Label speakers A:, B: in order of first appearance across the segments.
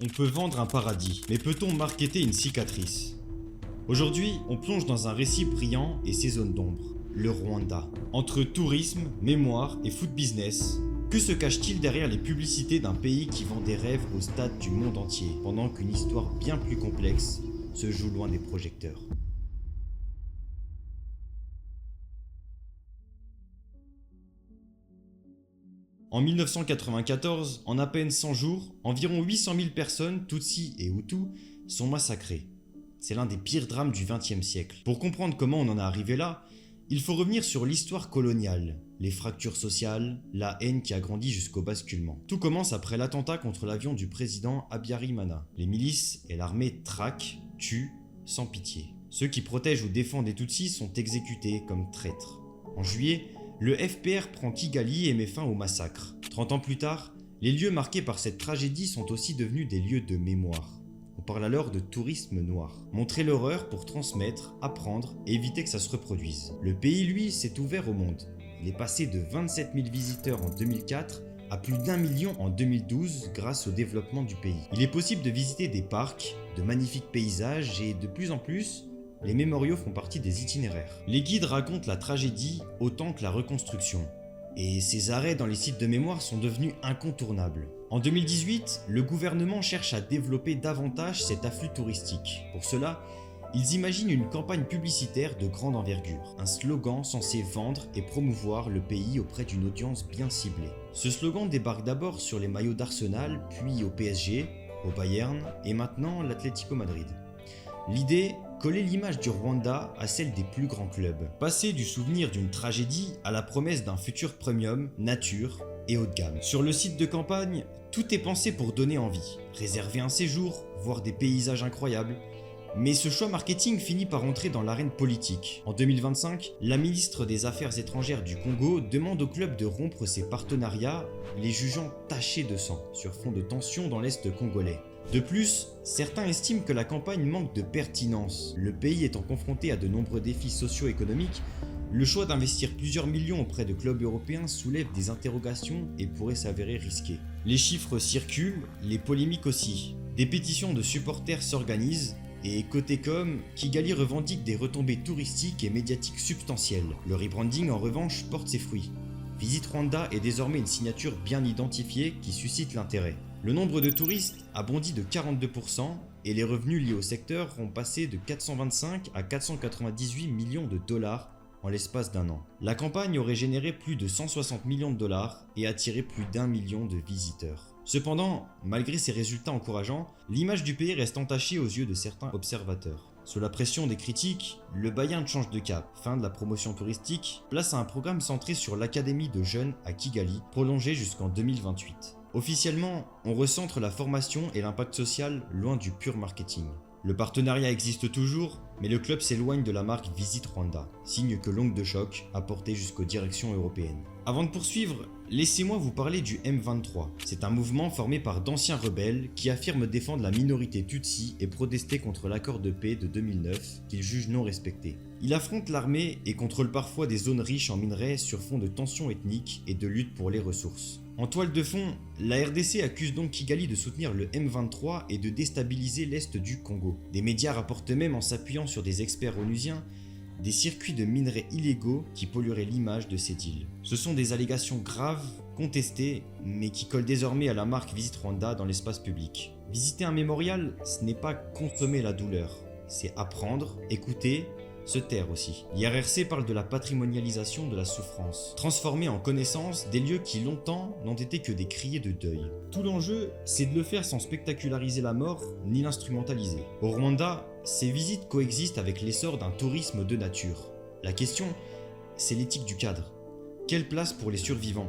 A: On peut vendre un paradis, mais peut-on marketer une cicatrice? Aujourd'hui, on plonge dans un récit brillant et ses zones d'ombre, le Rwanda. Entre tourisme, mémoire et food business, que se cache-t-il derrière les publicités d'un pays qui vend des rêves au stade du monde entier, pendant qu'une histoire bien plus complexe se joue loin des projecteurs? En 1994, en à peine 100 jours, environ 800 000 personnes, Tutsis et Hutus, sont massacrées. C'est l'un des pires drames du XXe siècle. Pour comprendre comment on en est arrivé là, il faut revenir sur l'histoire coloniale, les fractures sociales, la haine qui a grandi jusqu'au basculement. Tout commence après l'attentat contre l'avion du président Habyarimana. Les milices et l'armée traquent, tuent, sans pitié. Ceux qui protègent ou défendent les Tutsis sont exécutés comme traîtres. En juillet, le FPR prend Kigali et met fin au massacre. 30 ans plus tard, les lieux marqués par cette tragédie sont aussi devenus des lieux de mémoire. On parle alors de tourisme noir. Montrer l'horreur pour transmettre, apprendre et éviter que ça se reproduise. Le pays, lui, s'est ouvert au monde. Il est passé de 27 000 visiteurs en 2004 à plus d'1 million en 2012 grâce au développement du pays. Il est possible de visiter des parcs, de magnifiques paysages et de plus en plus, les mémoriaux font partie des itinéraires. Les guides racontent la tragédie autant que la reconstruction. Et ces arrêts dans les sites de mémoire sont devenus incontournables. En 2018, le gouvernement cherche à développer davantage cet afflux touristique. Pour cela, ils imaginent une campagne publicitaire de grande envergure. Un slogan censé vendre et promouvoir le pays auprès d'une audience bien ciblée. Ce slogan débarque d'abord sur les maillots d'Arsenal, puis au PSG, au Bayern et maintenant l'Atlético Madrid. L'idée, coller l'image du Rwanda à celle des plus grands clubs. Passer du souvenir d'une tragédie à la promesse d'un futur premium, nature et haut de gamme. Sur le site de campagne, tout est pensé pour donner envie. Réserver un séjour, voir des paysages incroyables. Mais ce choix marketing finit par entrer dans l'arène politique. En 2025, la ministre des Affaires étrangères du Congo demande au club de rompre ses partenariats, les jugeant tachés de sang, sur fond de tensions dans l'Est congolais. De plus, certains estiment que la campagne manque de pertinence. Le pays étant confronté à de nombreux défis socio-économiques, le choix d'investir plusieurs millions auprès de clubs européens soulève des interrogations et pourrait s'avérer risqué. Les chiffres circulent, les polémiques aussi. Des pétitions de supporters s'organisent, et côté com, Kigali revendique des retombées touristiques et médiatiques substantielles. Le rebranding en revanche porte ses fruits. Visit Rwanda est désormais une signature bien identifiée qui suscite l'intérêt. Le nombre de touristes a bondi de 42% et les revenus liés au secteur ont passé de 425 à 498 millions de dollars en l'espace d'un an. La campagne aurait généré plus de 160 millions de dollars et attiré plus d'1 million de visiteurs. Cependant, malgré ces résultats encourageants, l'image du pays reste entachée aux yeux de certains observateurs. Sous la pression des critiques, le Bayern change de cap. Fin de la promotion touristique, place à un programme centré sur l'académie de jeunes à Kigali, prolongé jusqu'en 2028. Officiellement, on recentre la formation et l'impact social loin du pur marketing. Le partenariat existe toujours, mais le club s'éloigne de la marque Visit Rwanda, signe que l'onde de choc a porté jusqu'aux directions européennes. Avant de poursuivre, laissez-moi vous parler du M23. C'est un mouvement formé par d'anciens rebelles qui affirment défendre la minorité Tutsi et protester contre l'accord de paix de 2009 qu'ils jugent non respecté. Il affronte l'armée et contrôle parfois des zones riches en minerais sur fond de tensions ethniques et de lutte pour les ressources. En toile de fond, la RDC accuse donc Kigali de soutenir le M23 et de déstabiliser l'est du Congo. Des médias rapportent même en s'appuyant sur des experts onusiens des circuits de minerais illégaux qui pollueraient l'image de ces îles. Ce sont des allégations graves, contestées, mais qui collent désormais à la marque Visit Rwanda dans l'espace public. Visiter un mémorial, ce n'est pas consommer la douleur, c'est apprendre, écouter, se taire aussi. L'IRRC parle de la patrimonialisation de la souffrance, transformer en connaissance des lieux qui longtemps n'ont été que des criers de deuil. Tout l'enjeu, c'est de le faire sans spectaculariser la mort ni l'instrumentaliser. Au Rwanda, ces visites coexistent avec l'essor d'un tourisme de nature. La question, c'est l'éthique du cadre. Quelle place pour les survivants?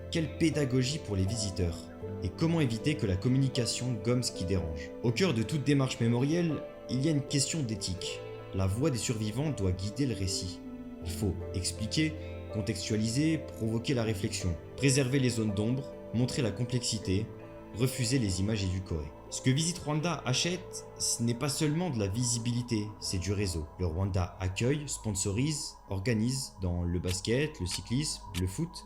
A: Quelle pédagogie pour les visiteurs? Et comment éviter que la communication gomme ce qui dérange? Au cœur de toute démarche mémorielle, il y a une question d'éthique. La voix des survivants doit guider le récit. Il faut expliquer, contextualiser, provoquer la réflexion, préserver les zones d'ombre, montrer la complexité, refuser les images édulcorées. Ce que Visit Rwanda achète, ce n'est pas seulement de la visibilité, c'est du réseau. Le Rwanda accueille, sponsorise, organise dans le basket, le cyclisme, le foot,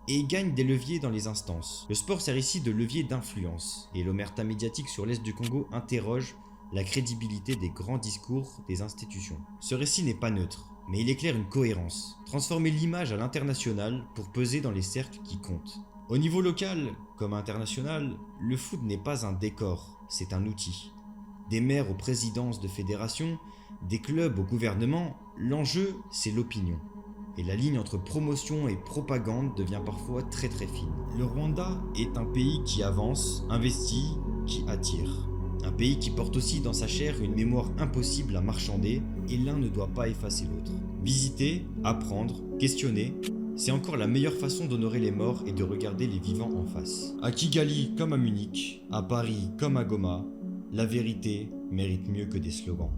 A: et gagne des leviers dans les instances. Le sport sert ici de levier d'influence, et l'omerta médiatique sur l'Est du Congo interroge la crédibilité des grands discours des institutions. Ce récit n'est pas neutre, mais il éclaire une cohérence. Transformer l'image à l'international pour peser dans les cercles qui comptent. Au niveau local, comme international, le foot n'est pas un décor, c'est un outil. Des maires aux présidences de fédérations, des clubs au gouvernement, l'enjeu, c'est l'opinion. Et la ligne entre promotion et propagande devient parfois très fine. Le Rwanda est un pays qui avance, investit, qui attire. Un pays qui porte aussi dans sa chair une mémoire impossible à marchander, et l'un ne doit pas effacer l'autre. Visiter, apprendre, questionner, c'est encore la meilleure façon d'honorer les morts et de regarder les vivants en face. À Kigali comme à Munich, à Paris comme à Goma, la vérité mérite mieux que des slogans.